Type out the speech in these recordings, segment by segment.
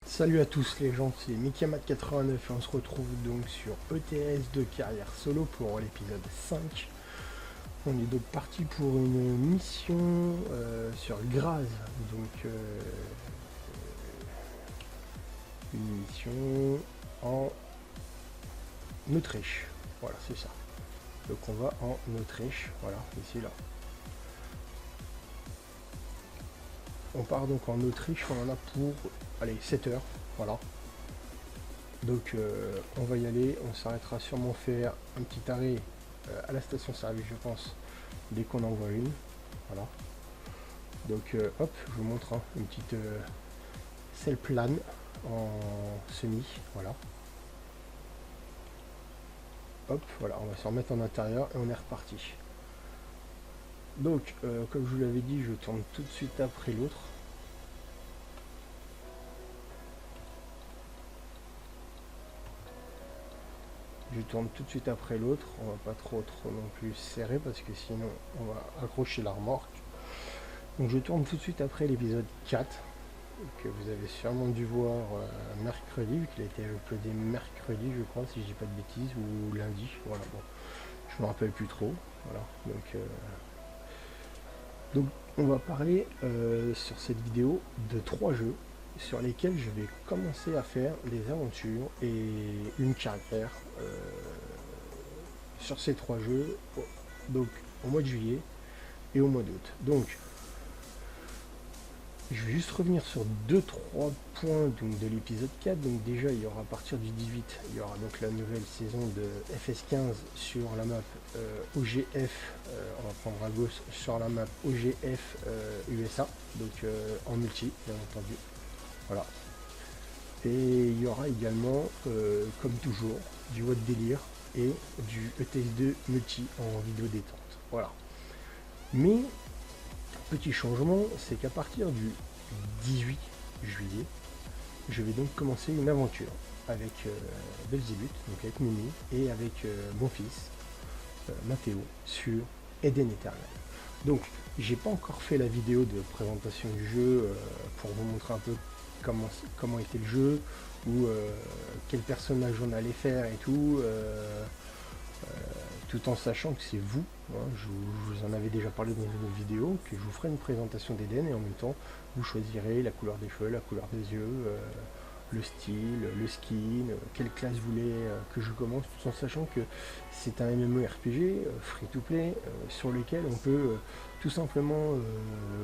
Salut à tous les gens, c'est Mikiamat89 et on se retrouve donc sur ETS de carrière solo pour l'épisode 5. On est donc parti pour une mission sur Graz, donc une mission en Autriche, voilà c'est ça. Donc on va en Autriche, voilà, ici là. On part donc en Autriche, on en a pour, allez, 7 heures, voilà. Donc on va y aller, on s'arrêtera sûrement faire un petit arrêt à la station service, je pense, dès qu'on en voit une, voilà. Donc hop, je vous montre hein, une petite selle plane en semi, voilà. Hop, voilà, on va se remettre en intérieur et on est reparti. Donc, comme je vous l'avais dit, je tourne tout de suite après l'autre. Je tourne tout de suite après l'autre. On va pas trop non plus serrer parce que sinon on va accrocher la remorque. Donc je tourne tout de suite après l'épisode 4 que vous avez sûrement dû voir mercredi, vu qu'il a été uploadé mercredi, je crois, si je dis pas de bêtises, ou lundi. Voilà, bon, je me rappelle plus trop. Voilà, donc on va parler sur cette vidéo de 3 jeux sur lesquels je vais commencer à faire des aventures et une carrière sur ces 3 jeux, donc au mois de juillet et au mois d'août. Donc je vais juste revenir sur 2-3 points donc, de l'épisode 4. Donc déjà il y aura à partir du 18, il y aura donc la nouvelle saison de FS15 sur la map OGF, on va prendre à gauche sur la map OGF USA, donc en multi bien entendu. Voilà. Et il y aura également, comme toujours, du WOD délire et du ETS2 multi en vidéo détente. Voilà. Mais petit changement, c'est qu'à partir du 18 juillet, je vais donc commencer une aventure avec Belzébuth, donc avec Mimi, et avec mon fils, Mathéo, sur Eden Eternal. Donc, j'ai pas encore fait la vidéo de présentation du jeu pour vous montrer un peu comment était le jeu, ou quel personnage on allait faire et tout. Tout en sachant que c'est vous, hein, je vous en avais déjà parlé dans une autre vidéo, que je vous ferai une présentation d'Eden et en même temps vous choisirez la couleur des cheveux, la couleur des yeux, le style, le skin, quelle classe vous voulez que je commence, tout en sachant que c'est un MMORPG free to play sur lequel on peut tout simplement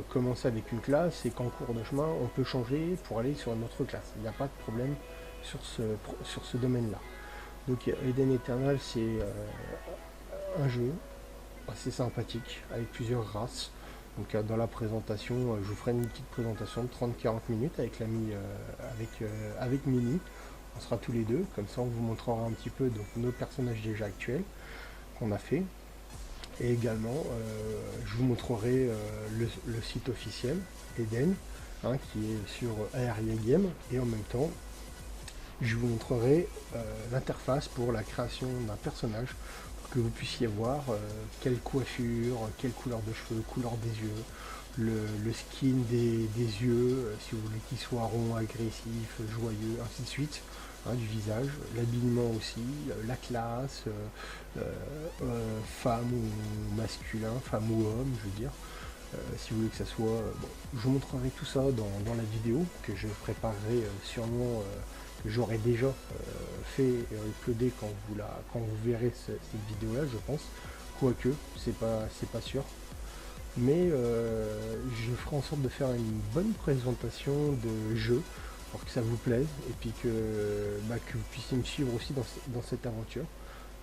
commencer avec une classe et qu'en cours de chemin on peut changer pour aller sur une autre classe. Il n'y a pas de problème sur ce domaine là. Donc Eden Eternal, c'est un jeu assez sympathique avec plusieurs races. Donc dans la présentation, je vous ferai une petite présentation de 30-40 minutes avec l'ami avec Mini. On sera tous les deux, comme ça on vous montrera un petit peu donc, nos personnages déjà actuels qu'on a fait. Et également, je vous montrerai le site officiel Eden, hein, qui est sur Aeria Game, et en même temps, je vous montrerai l'interface pour la création d'un personnage, pour que vous puissiez voir quelle coiffure, quelle couleur de cheveux, couleur des yeux, le skin des yeux, si vous voulez qu'il soit rond, agressif, joyeux, ainsi de suite, hein, du visage, l'habillement aussi, la classe, femme ou masculin, femme ou homme, je veux dire. Si vous voulez que ça soit... bon, je vous montrerai tout ça dans la vidéo que je préparerai sûrement, que j'aurai déjà fait et uploadé quand vous verrez cette vidéo là, je pense. Quoique, c'est pas sûr. Mais je ferai en sorte de faire une bonne présentation de jeu pour que ça vous plaise et puis que vous puissiez me suivre aussi dans cette aventure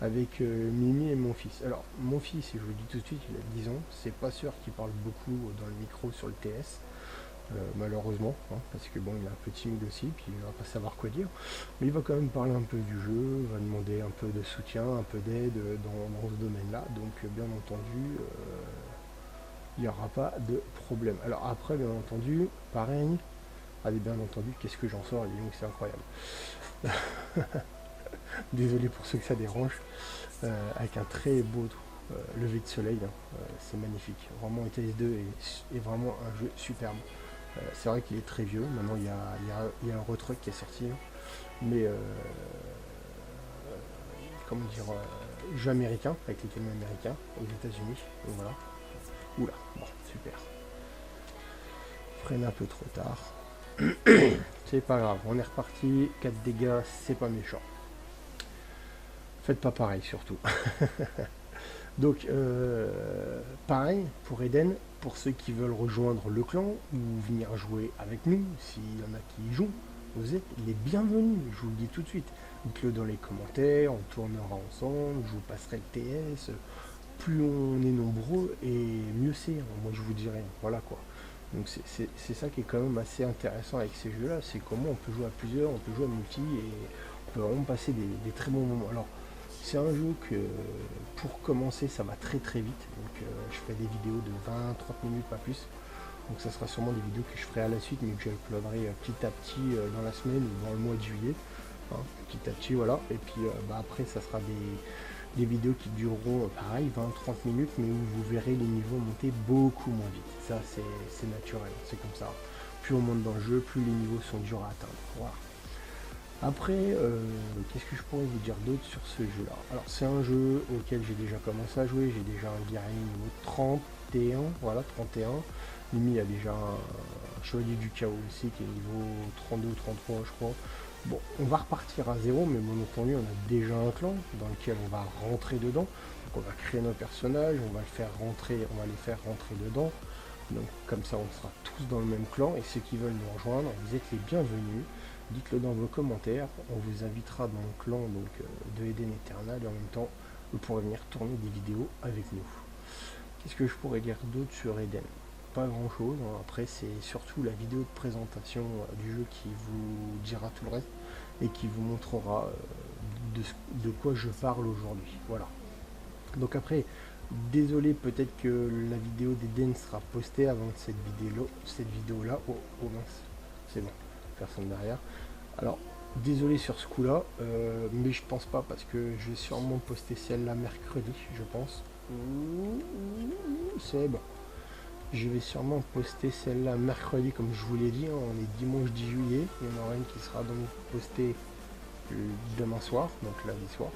avec Mimi et mon fils. Alors mon fils, je vous le dis tout de suite, il a 10 ans, c'est pas sûr qu'il parle beaucoup dans le micro sur le TS, malheureusement, hein, parce que bon, il est un peu timide aussi, puis il va pas savoir quoi dire, mais il va quand même parler un peu du jeu, va demander un peu de soutien, un peu d'aide dans ce domaine-là, donc bien entendu, il n'y aura pas de problème. Alors après, bien entendu, pareil, allez, bien entendu, qu'est-ce que j'en sors, et donc c'est incroyable. Désolé pour ceux que ça dérange, avec un très beau lever de soleil, hein, c'est magnifique. Vraiment, ETS2 est vraiment un jeu superbe. C'est vrai qu'il est très vieux, maintenant il y a un retruck qui est sorti, hein, mais comment dire, jeu américain, avec les canons américains aux États-Unis, donc voilà. Oula, bon, super. Freine un peu trop tard. C'est pas grave, on est reparti, 4 dégâts, c'est pas méchant. Faites pas pareil surtout. Donc, pareil pour Eden, pour ceux qui veulent rejoindre le clan ou venir jouer avec nous, s'il y en a qui y jouent, vous êtes les bienvenus, je vous le dis tout de suite. Dites-le dans les commentaires, on tournera ensemble, je vous passerai le TS. Plus on est nombreux et mieux c'est, hein, moi je vous dirais, voilà quoi. Donc c'est ça qui est quand même assez intéressant avec ces jeux-là, c'est comment on peut jouer à plusieurs, on peut jouer à multi et on peut vraiment passer des très bons moments. Alors, c'est un jeu que pour commencer ça va très très vite, donc je ferai des vidéos de 20-30 minutes, pas plus. Donc ça sera sûrement des vidéos que je ferai à la suite, mais que j'uploaderai petit à petit dans la semaine ou dans le mois de juillet, hein, petit à petit, voilà. Et puis après ça sera des vidéos qui dureront pareil 20-30 minutes, mais où vous verrez les niveaux monter beaucoup moins vite. Ça c'est naturel, c'est comme ça. Plus on monte dans le jeu, plus les niveaux sont durs à atteindre. Voilà. Après, qu'est-ce que je pourrais vous dire d'autre sur ce jeu-là? Alors, c'est un jeu auquel j'ai déjà commencé à jouer, j'ai déjà un guerrier niveau 31, voilà, 31. Mimi a déjà un chevalier du chaos aussi qui est niveau 32 ou 33, je crois. Bon, on va repartir à zéro, mais bien entendu, on a déjà un clan dans lequel on va rentrer dedans. Donc, on va créer nos personnages, on va les faire rentrer dedans. Donc, comme ça, on sera tous dans le même clan, et ceux qui veulent nous rejoindre, vous êtes les bienvenus. Dites-le dans vos commentaires, on vous invitera dans le clan donc, de Eden Eternal et en même temps vous pourrez venir tourner des vidéos avec nous. Qu'est-ce que je pourrais dire d'autre sur Eden? Pas grand chose, hein. Après c'est surtout la vidéo de présentation du jeu qui vous dira tout le reste et qui vous montrera de quoi je parle aujourd'hui. Voilà. Donc après, désolé peut-être que la vidéo d'Eden sera postée avant cette vidéo là. Oh mince, c'est bon, personne derrière. Alors, désolé sur ce coup-là, mais je pense pas parce que je vais sûrement poster celle-là mercredi, je pense. C'est bon. Je vais sûrement poster celle-là mercredi, comme je vous l'ai dit, hein, on est dimanche 10 juillet. Il y en aura une qui sera donc postée demain soir, donc lundi soir.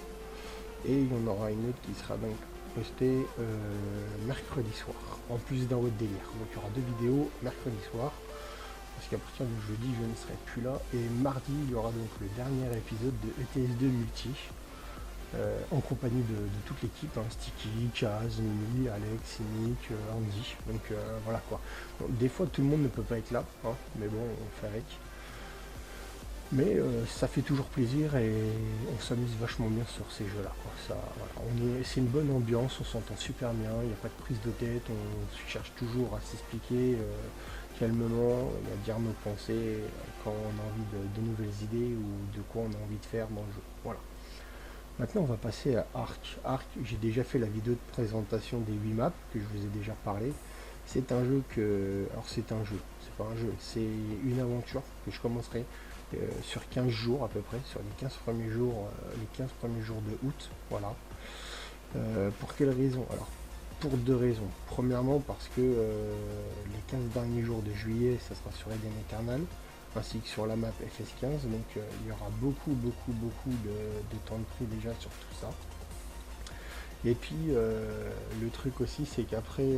Et il y en aura une autre qui sera donc postée mercredi soir, en plus d'un autre délire. Donc il y aura 2 vidéos mercredi soir. Parce qu'à partir du jeudi, je ne serai plus là. Et mardi, il y aura donc le dernier épisode de ETS2 Multi, en compagnie de toute l'équipe, hein, Sticky, Chaz, Mimi, Alex, Nick, Andy. Donc voilà quoi. Donc, des fois, tout le monde ne peut pas être là, hein, mais bon, on fait avec. Mais ça fait toujours plaisir et on s'amuse vachement bien sur ces jeux-là. Voilà, c'est une bonne ambiance, on s'entend super bien, il n'y a pas de prise de tête, on cherche toujours à s'expliquer calmement, à dire nos pensées quand on a envie de nouvelles idées ou de quoi on a envie de faire dans le jeu. Voilà. Maintenant on va passer à Ark. Ark, j'ai déjà fait la vidéo de présentation des 8 maps que je vous ai déjà parlé. C'est un jeu que... Alors c'est un jeu, c'est pas un jeu, c'est une aventure que je commencerai sur 15 jours à peu près, sur les 15 premiers jours, de août, voilà. Pour quelle raison? Alors, pour 2 raisons. Premièrement, parce que les 15 derniers jours de juillet, ça sera sur Eden Eternal, ainsi que sur la map FS15, donc il y aura beaucoup de temps de prix déjà sur tout ça. Et puis, le truc aussi, c'est qu'après,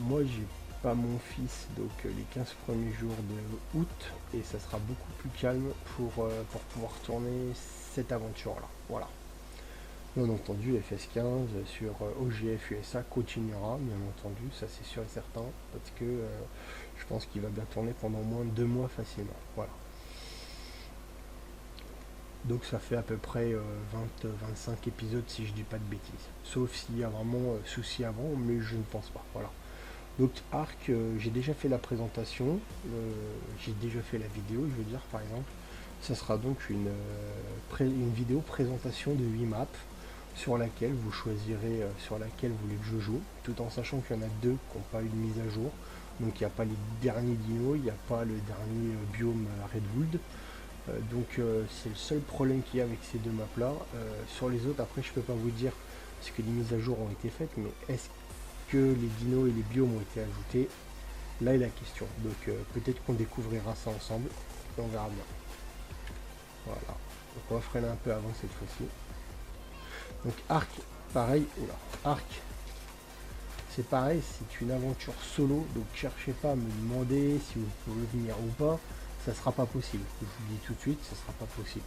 moi j'ai pas mon fils, donc les 15 premiers jours de août, et ça sera beaucoup plus calme pour pouvoir tourner cette aventure-là. Voilà. Bien entendu, FS15 sur OGF USA continuera, bien entendu, ça c'est sûr et certain, parce que je pense qu'il va bien tourner pendant moins de 2 mois facilement. Voilà. Donc ça fait à peu près 20-25 épisodes si je dis pas de bêtises. Sauf s'il y a vraiment souci avant, mais je ne pense pas. Voilà. Donc Arc, j'ai déjà fait la présentation, j'ai déjà fait la vidéo, je veux dire par exemple. Ça sera donc une vidéo présentation de 8 maps sur laquelle vous choisirez sur laquelle vous voulez que je joue, tout en sachant qu'il y en a deux qui n'ont pas eu de mise à jour. Donc il n'y a pas les derniers dinos, il n'y a pas le dernier biome Redwood. Donc c'est le seul problème qu'il y a avec ces deux maps là. Sur les autres, après je peux pas vous dire parce que les mises à jour ont été faites, mais est-ce que les dinos et les biomes ont été ajoutés? Là est la question. Donc peut-être qu'on découvrira ça ensemble et on verra bien. Voilà. Donc on va freiner un peu avant cette fois-ci. Donc Arc, pareil. Oula, Arc, c'est pareil, c'est une aventure solo. Donc cherchez pas à me demander si vous pouvez venir ou pas. Ça sera pas possible. Je vous le dis tout de suite, ça sera pas possible.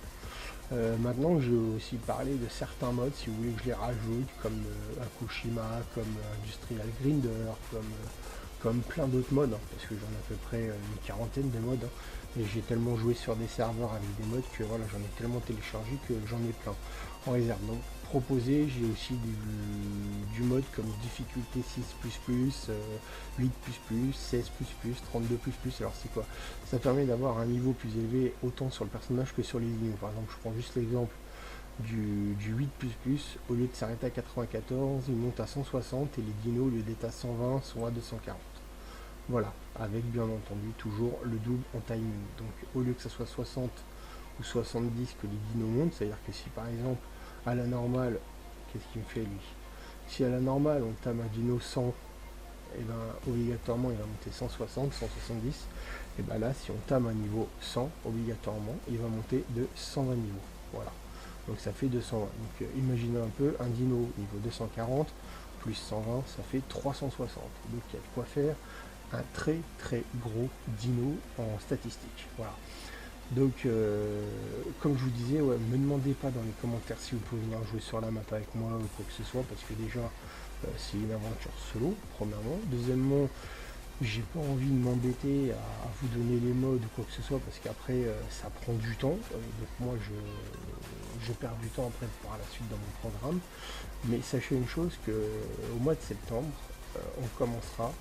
Maintenant, je vais aussi parler de certains modes, si vous voulez que je les rajoute, comme Akushima, comme Industrial Grinder, comme plein d'autres modes, hein, parce que j'en ai à peu près une quarantaine de modes, hein, et j'ai tellement joué sur des serveurs avec des modes que voilà, j'en ai tellement téléchargé que j'en ai plein en réserve. Donc proposé, j'ai aussi du mode comme difficulté 6++, 8++, 16++, 32++. Alors c'est quoi? Ça permet d'avoir un niveau plus élevé autant sur le personnage que sur les dinos. Par exemple, je prends juste l'exemple du 8++, au lieu de s'arrêter à 94, il monte à 160 et les dinos, au lieu d'être à 120, sont à 240. Voilà, avec bien entendu toujours le double en timing. Donc au lieu que ça soit 60 ou 70 que les dinos montent, c'est-à-dire que si par exemple à la normale, qu'est-ce qu'il me fait lui? Si à la normale on tame un dino 100, et ben obligatoirement il va monter 160, 170. Et ben là si on tame un niveau 100, obligatoirement il va monter de 120 niveaux. Voilà. Donc ça fait 220. Donc imaginez un peu un dino niveau 240 plus 120, ça fait 360. Donc il y a de quoi faire un très très gros dino en statistique. Voilà. Donc comme je vous disais, ouais, me demandez pas dans les commentaires si vous pouvez venir jouer sur la map avec moi ou quoi que ce soit, parce que déjà c'est une aventure solo, premièrement. Deuxièmement, j'ai pas envie de m'embêter à vous donner les modes ou quoi que ce soit, parce qu'après ça prend du temps. Donc moi je perds du temps après par la suite dans mon programme. Mais sachez une chose, que au mois de septembre, on commencera,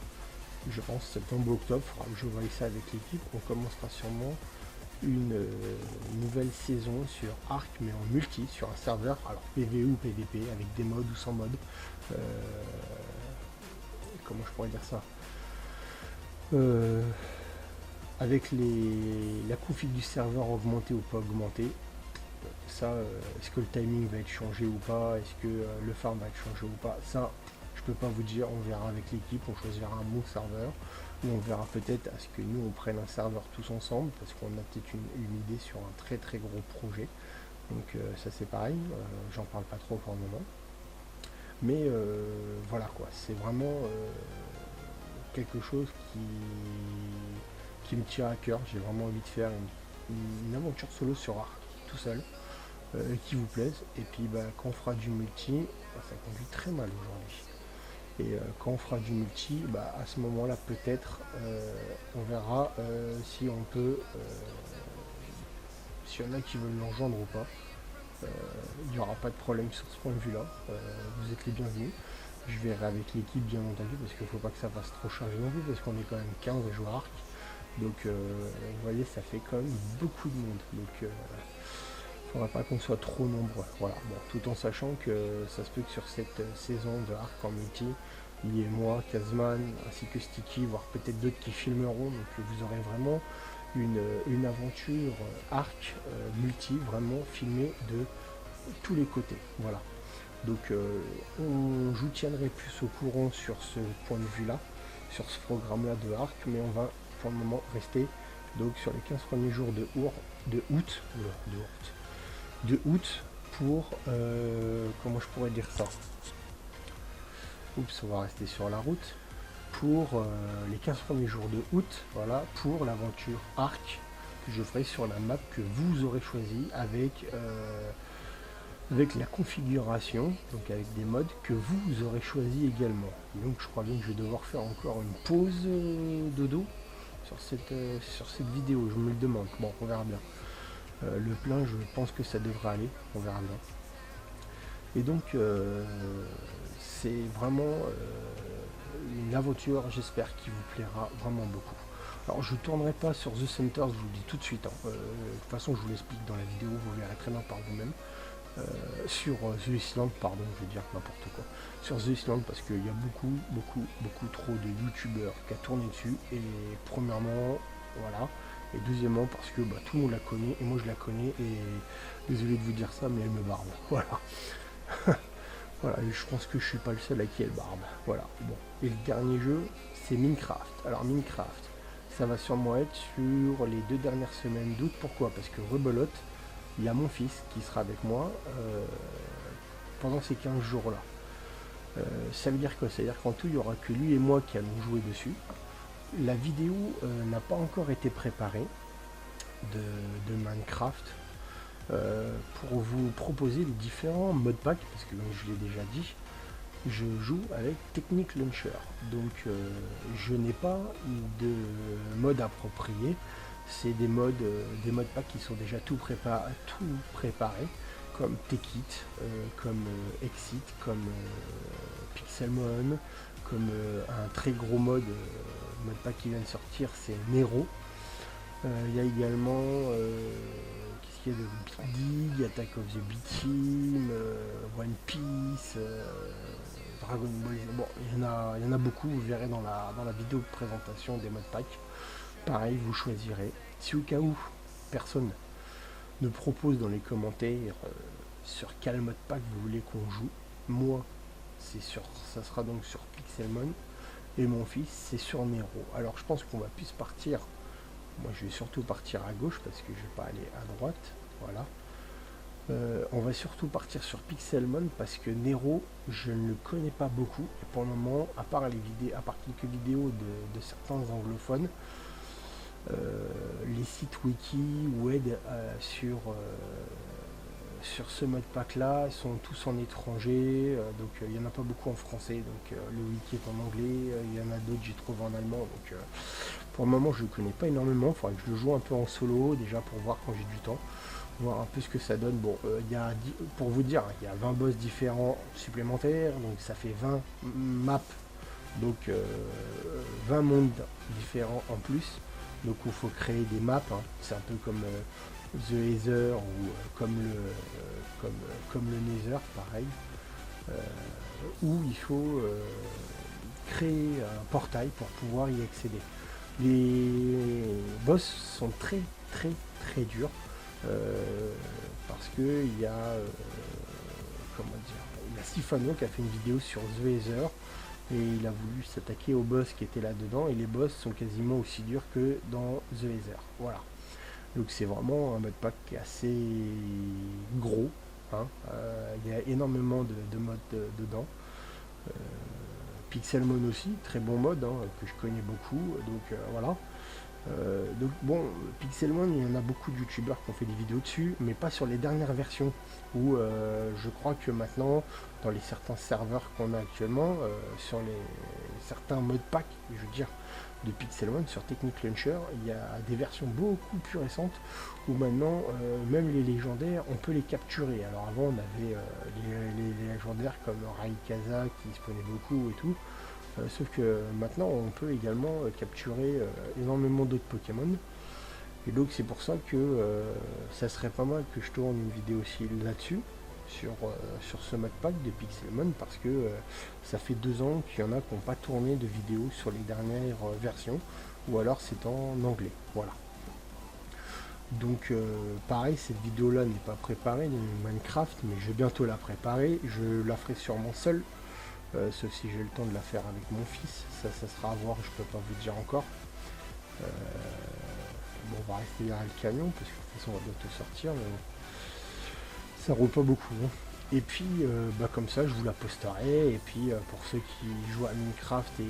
je pense septembre ou octobre, faudra que je voie ça avec l'équipe, on commencera sûrement une nouvelle saison sur Arc, mais en multi, sur un serveur, alors PvE ou PvP, avec des modes ou sans mode. Comment je pourrais dire ça? Avec la config du serveur augmentée ou pas augmentée. Ça, est-ce que le timing va être changé ou pas? Est-ce que le farm va être changé ou pas? Ça, je peux pas vous dire, on verra avec l'équipe, on choisira un bon serveur, ou on verra peut-être à ce que nous on prenne un serveur tous ensemble, parce qu'on a peut-être une idée sur un très très gros projet. Donc ça c'est pareil, j'en parle pas trop pour le moment. Mais voilà quoi, c'est vraiment quelque chose qui me tient à cœur. J'ai vraiment envie de faire une aventure solo sur Arc, tout seul, qui vous plaise. Et puis quand on fera du multi, ça conduit très mal aujourd'hui. Et quand on fera du multi, à ce moment-là, peut-être, on verra si on peut, s'il y en a qui veulent l'enjoindre ou pas. Il n'y aura pas de problème sur ce point de vue-là. Vous êtes les bienvenus. Je verrai avec l'équipe, bien entendu, parce qu'il ne faut pas que ça fasse trop chargé non plus, parce qu'on est quand même 15 à jouer à Arc. Donc, vous voyez, ça fait quand même beaucoup de monde. Donc, il ne faudra pas qu'on soit trop nombreux. Voilà. Bon, tout en sachant que ça se peut que sur cette saison de Arc en multi, il y ait moi, Kazman, ainsi que Sticky, voire peut-être d'autres qui filmeront. Donc, vous aurez vraiment une aventure Arc multi, vraiment filmée de tous les côtés. Voilà. Donc, je vous tiendrai plus au courant sur ce point de vue-là, sur ce programme-là de Arc, mais on va pour le moment rester donc sur les 15 premiers jours de août pour comment je pourrais dire ça, oups, on va rester sur la route pour les 15 premiers jours de août, voilà, pour l'aventure Arc que je ferai sur la map que vous aurez choisi avec la configuration, donc avec des modes que vous aurez choisi également. Donc je crois bien que je vais devoir faire encore une pause dodo sur cette vidéo, je me le demande. Bon, on verra bien. Le plein, je pense que ça devrait aller, on verra bien. Et donc c'est vraiment une aventure, j'espère, qui vous plaira vraiment beaucoup. Alors je ne tournerai pas sur The Centers, je vous le dis tout de suite, hein. De toute façon je vous l'explique dans la vidéo, vous verrez très bien par vous-même. Sur The Island, pardon, je vais dire n'importe quoi. Sur The Island, parce qu'il y a beaucoup trop de youtubeurs qui a tourné dessus. Et premièrement, voilà. Et deuxièmement, parce que tout le monde la connaît, et moi je la connais, et désolé de vous dire ça, mais elle me barbe. Voilà. Voilà, et je pense que je suis pas le seul à qui elle barbe. Voilà. Bon. Et le dernier jeu, c'est Minecraft. Alors Minecraft, ça va sûrement être sur les 2 dernières semaines d'août. Pourquoi? Parce que rebelote, il y a mon fils qui sera avec moi pendant ces 15 jours-là. Ça veut dire quoi? Ça veut dire qu'en tout, il n'y aura que lui et moi qui allons jouer dessus. La vidéo n'a pas encore été préparée de Minecraft pour vous proposer les différents modpacks, parce que comme je l'ai déjà dit, je joue avec Technic Launcher. Donc je n'ai pas de mode approprié. C'est des modpacks qui sont déjà tout préparés, comme Tekit, comme Exit, comme Pixelmon, comme un très gros modpack qui vient de sortir, c'est Nero. Il y a également qu'est-ce qu'il y a de Big Dig, Attack of the B-Team, One Piece, Dragon Ball. Bon, il y en a beaucoup, vous verrez dans la vidéo de présentation des modpacks. Pareil, vous choisirez. Si au cas où personne ne propose dans les commentaires sur quel modpack vous voulez qu'on joue, moi ça sera donc sur Pixelmon, et mon fils c'est sur Nero. Alors je pense qu'on va plus partir, moi je vais surtout partir à gauche parce que je vais pas aller à droite, voilà. On va surtout partir sur Pixelmon parce que Nero je ne le connais pas beaucoup, et pour le moment, à part quelques vidéos de certains anglophones, les sites wiki ou aide sur ce modpack là sont tous en étranger, donc il n'y en a pas beaucoup en français, donc le wiki est en anglais, il y en a d'autres j'ai trouvé en allemand, donc pour le moment je ne le connais pas énormément. Il faudrait que je le joue un peu en solo déjà pour voir quand j'ai du temps, voir un peu ce que ça donne. Bon, pour vous dire, il y a 20 boss différents supplémentaires, donc ça fait 20 maps, donc 20 mondes différents en plus. Donc il faut créer des maps, hein. C'est un peu comme The Ether ou comme le Nether, pareil, où il faut créer un portail pour pouvoir y accéder. Les boss sont très durs parce que il y a Sifano qui a fait une vidéo sur The Ether. Et il a voulu s'attaquer aux boss qui étaient là-dedans, et les boss sont quasiment aussi durs que dans The Ether. Voilà. Donc c'est vraiment un modpack qui est assez gros, hein. Il y a énormément de modes dedans. Pixelmon aussi, très bon mode, hein, que je connais beaucoup. Donc voilà. Donc bon, Pixelmon, il y en a beaucoup de youtubeurs qui ont fait des vidéos dessus, mais pas sur les dernières versions, où je crois que maintenant, dans les certains serveurs qu'on a actuellement, sur certains modpacks, je veux dire, de Pixelmon, sur Technic Launcher, il y a des versions beaucoup plus récentes, où maintenant, même les légendaires, on peut les capturer. Alors avant, on avait les légendaires comme Raikaza, qui spawnait beaucoup et tout, sauf que maintenant on peut également capturer énormément d'autres Pokémon, et donc c'est pour ça que ça serait pas mal que je tourne une vidéo aussi là-dessus, sur ce modpack de Pixelmon, parce que ça fait 2 ans qu'il y en a qui n'ont pas tourné de vidéo sur les dernières versions, ou alors c'est en anglais. Voilà. Donc pareil, cette vidéo là n'est pas préparée de Minecraft, mais je vais bientôt la préparer. Je la ferai sûrement seul, sauf si j'ai le temps de la faire avec mon fils. Ça sera à voir, je peux pas vous dire encore. Bon, on va rester derrière le camion parce que de toute façon on va bientôt sortir, mais ça roule pas beaucoup, hein. Et puis comme ça je vous la posterai, et puis pour ceux qui jouent à Minecraft et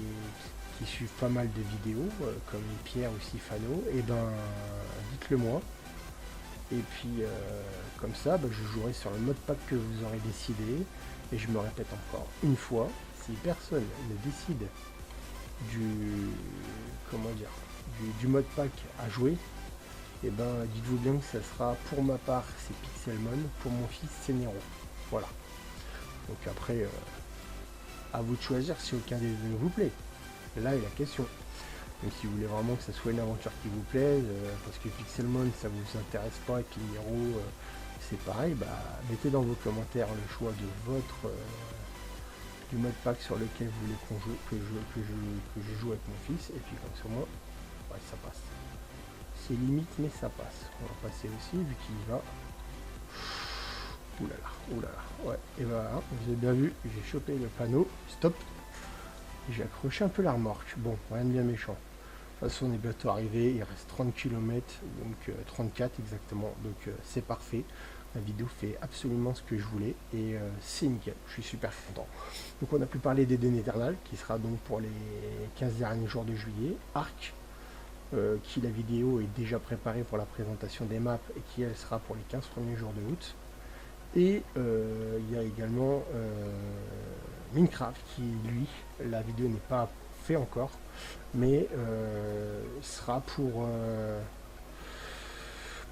qui suivent pas mal de vidéos, comme Pierre ou Sifano, et dites-le moi. Et puis comme ça je jouerai sur le modpack que vous aurez décidé. Et je me répète encore une fois, si personne ne décide du modpack à jouer, et dites-vous bien que ça sera, pour ma part c'est Pixelmon, pour mon fils c'est Nero. Voilà. Donc après à vous de choisir si aucun des deux vous plaît. Là est la question. Donc si vous voulez vraiment que ça soit une aventure qui vous plaise, parce que Pixelmon ça vous intéresse pas et que les héros c'est pareil, bah mettez dans vos commentaires le choix de votre du mode pack sur lequel vous voulez qu'on joue, que je joue avec mon fils, et puis comme ça moi, ouais, ça passe. C'est limite mais ça passe. On va passer aussi vu qu'il y va. Oulala, ouais, et voilà, vous avez bien vu, j'ai chopé le panneau, stop, j'ai accroché un peu la remorque, bon, rien de bien méchant. De toute façon, on est bientôt arrivé, il reste 30 km, donc 34 exactement, donc c'est parfait. La vidéo fait absolument ce que je voulais, et c'est nickel, je suis super content. Donc on a pu parler d'Eden Eternal, qui sera donc pour les 15 derniers jours de juillet, Arc, qui la vidéo est déjà préparée pour la présentation des maps, et qui elle sera pour les 15 premiers jours de août. Et il y a également Minecraft qui, lui, la vidéo n'est pas faite encore, mais sera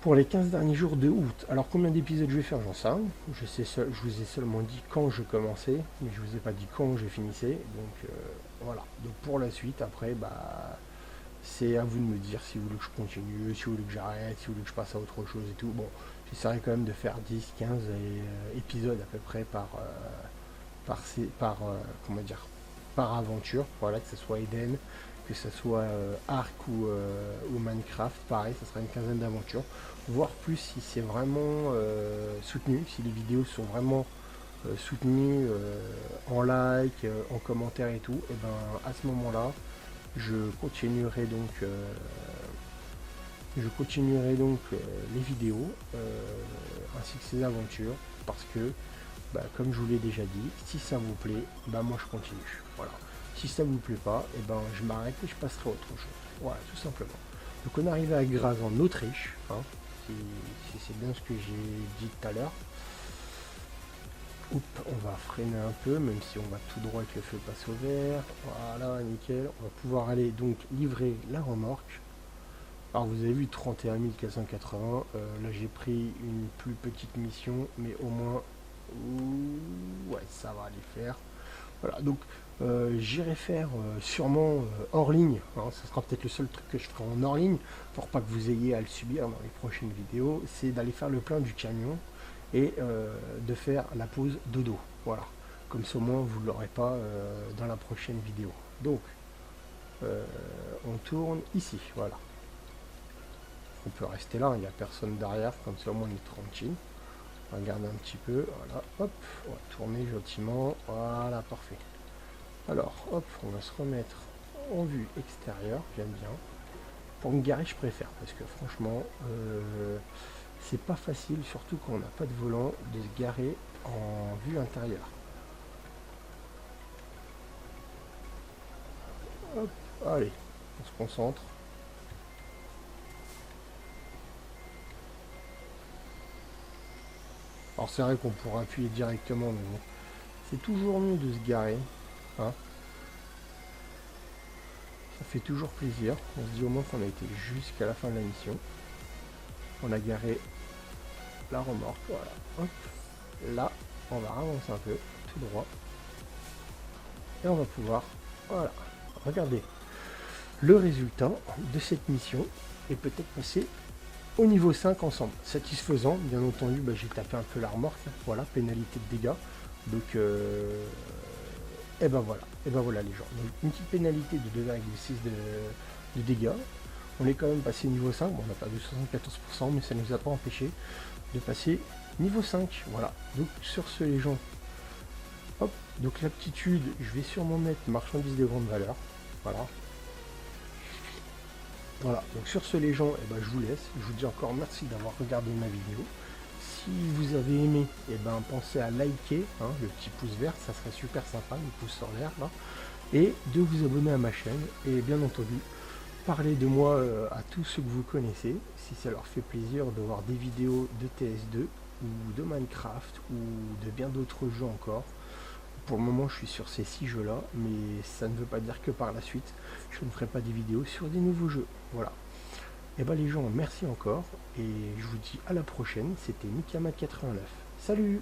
pour les 15 derniers jours de août. Alors combien d'épisodes je vais faire, j'en sais rien. Je vous ai seulement dit quand je commençais, mais je vous ai pas dit quand je finissais. Donc voilà. Donc pour la suite, après, bah c'est à vous de me dire si vous voulez que je continue, si vous voulez que j'arrête, si vous voulez que je passe à autre chose et tout. Bon, j'essaierai quand même de faire 10-15 épisodes à peu près comment dire, par aventure. Voilà, que ce soit Eden, que ce soit Ark ou Minecraft, pareil, ça sera une quinzaine d'aventures. Voir plus si c'est vraiment soutenu, si les vidéos sont vraiment soutenues en like, en commentaire et tout. Et ben à ce moment-là, je continuerai donc les vidéos ainsi que ces aventures, parce que bah, comme je vous l'ai déjà dit, si ça vous plaît, bah moi je continue. Voilà. Si ça vous plaît pas, et ben je m'arrête et je passerai à autre chose. Voilà, tout simplement. Donc on est arrivé à Graz en Autriche, hein, si c'est bien ce que j'ai dit tout à l'heure. Oups, on va freiner un peu, même si on va tout droit avec le feu passe au vert. Voilà, nickel. On va pouvoir aller donc livrer la remorque. Alors vous avez vu 31 480. Là j'ai pris une plus petite mission, mais au moins, ouais, ça va aller faire. Voilà, donc j'irai faire sûrement hors ligne. Hein, ce sera peut-être le seul truc que je ferai en hors ligne, pour pas que vous ayez à le subir dans les prochaines vidéos. C'est d'aller faire le plein du camion et de faire la pause dodo. Voilà, comme ça au moins vous ne l'aurez pas dans la prochaine vidéo. Donc on tourne ici, voilà. On peut rester là, il n'y a personne derrière, comme ça au moins on est tranquille. On va regarder un petit peu, voilà, hop, on va tourner gentiment, voilà, parfait. Alors, hop, on va se remettre en vue extérieure, j'aime bien. Pour me garer, je préfère, parce que franchement, c'est pas facile, surtout quand on n'a pas de volant, de se garer en vue intérieure. Hop, allez, on se concentre. Alors c'est vrai qu'on pourra appuyer directement, mais bon, c'est toujours mieux de se garer, hein. Ça fait toujours plaisir. On se dit au moins qu'on a été jusqu'à la fin de la mission. On a garé la remorque, voilà. Hop. Là, on va avancer un peu, tout droit. Et on va pouvoir, voilà, regardez le résultat de cette mission et peut-être passer au niveau 5 ensemble. Satisfaisant, bien entendu, bah, j'ai tapé un peu la remorque, voilà, pénalité de dégâts. Donc, et ben voilà les gens. Donc, une petite pénalité de 2,6 de dégâts. On est quand même passé niveau 5, bon, on a perdu 74%, mais ça ne nous a pas empêché de passer niveau 5. Voilà, donc sur ce les gens, hop, donc l'aptitude, je vais sûrement mettre marchandises de grande valeur. Voilà. Voilà, donc sur ce les gens, eh ben, je vous laisse. Je vous dis encore merci d'avoir regardé ma vidéo. Si vous avez aimé, eh ben, pensez à liker, hein, le petit pouce vert, ça serait super sympa, le pouce en l'air là. Et de vous abonner à ma chaîne. Et bien entendu, parlez de moi à tous ceux que vous connaissez, si ça leur fait plaisir de voir des vidéos de TS2 ou de Minecraft ou de bien d'autres jeux encore. Pour le moment je suis sur ces 6 jeux là, mais ça ne veut pas dire que par la suite je ne ferai pas des vidéos sur des nouveaux jeux. Voilà. Et ben les gens, merci encore et je vous dis à la prochaine. C'était Mikama89. Salut!